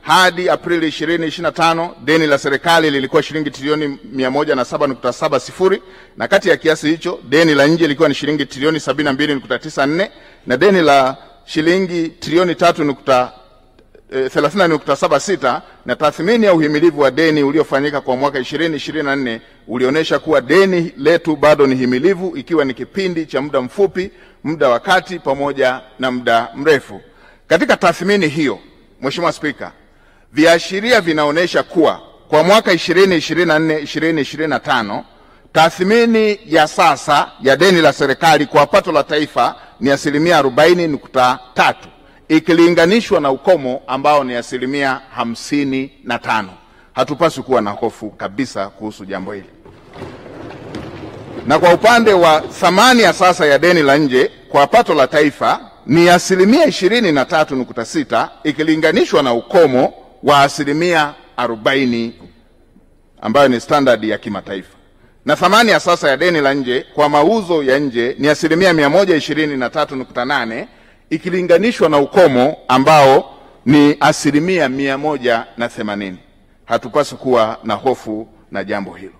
Hadi Aprili 2025 deni la serikali lilikuwa shilingi trilioni 107.70, na kati ya kiasi hicho deni la nje lilikuwa ni shilingi trilioni 72.94 na deni la shilingi trilioni 30.76. Na tathmini ya uhimilivu wa deni uliofanyika kwa mwaka 2024 ulionyesha kuwa deni letu bado ni himilivu, ikiwa ni kipindi cha muda mfupi, muda wa kati pamoja na muda mrefu. Katika tathmini hiyo, Mheshimiwa Spika, viashiria vinaonyesha kuwa kwa mwaka 2024-2025 tathmini ya sasa ya deni la serikali kwa pato la taifa ni 40.3 ikilinganishwa na ukomo ambao ni 55. Hatupaswi kuwa na hofu kabisa kuhusu jambo hili. Na kwa upande wa thamani ya sasa ya deni la nje kwa pato la taifa ni 23.6 ikilinganishwa na ukomo wa 40 ambayo ni standard ya kimataifa. Na thamani ya sasa ya deni la nje kwa mauzo ya nje ni 123.8 ikilinganishwa na ukomo ambao ni 180. Hatupaswi kuwa na hofu na jambo hilo.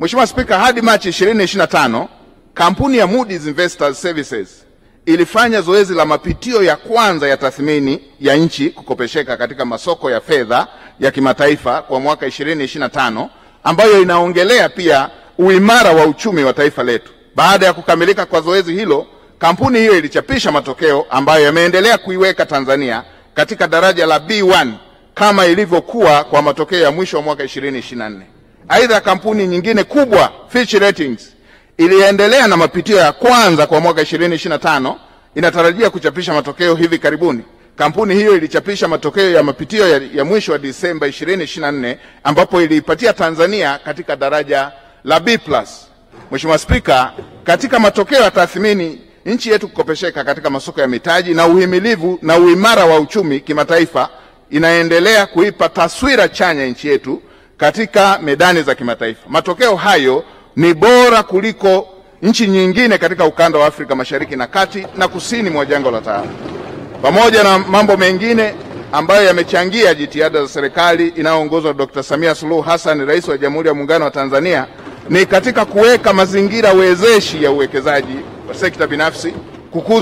Mheshimiwa Spika, hadi Machi 2025 kampuni ya Moody's Investors Services ilifanya zoezi la mapitio ya kwanza ya tathmini ya nchi kukopesheka katika masoko ya fedha ya kimataifa kwa mwaka 2025 ambayo inaongelea pia uimara wa uchumi wa taifa letu. Baada ya kukamilika kwa zoezi hilo, kampuni hiyo ilichapisha matokeo ambayo yameendelea kuiweka Tanzania katika daraja la B1 kama ilivyokuwa kwa matokeo ya mwisho wa mwaka 2024. Aidha, kampuni nyingine kubwa Fitch Ratings iliendelea na mapitio ya kwanza kwa mwaka 2025, inatarajia kuchapisha matokeo hivi karibuni. Kampuni hiyo ilichapisha matokeo ya mapitio ya mwisho wa Disemba 2024 ambapo iliipatia Tanzania katika daraja la B+. Mheshimiwa Spika, katika matokeo ya tathmini nchi yetu kukopesheka katika masoko ya mitaji na uhimilivu na uimara wa uchumi kimataifa inaendelea kuipa taswira chanya nchi yetu katika medani za kimataifa. Matokeo hayo ni bora kuliko nchi nyingine katika ukanda wa Afrika Mashariki na Kati na kusini mwa jangwa la Sahara. Pamoja na mambo mengine ambayo yamechangia jitihada za serikali inayoongozwa na Dr. Samia Suluhu Hassan, Rais wa Jamhuri ya Muungano wa Tanzania, ni katika kuweka mazingira wezeshi ya uwekezaji wa sekta binafsi, kukuza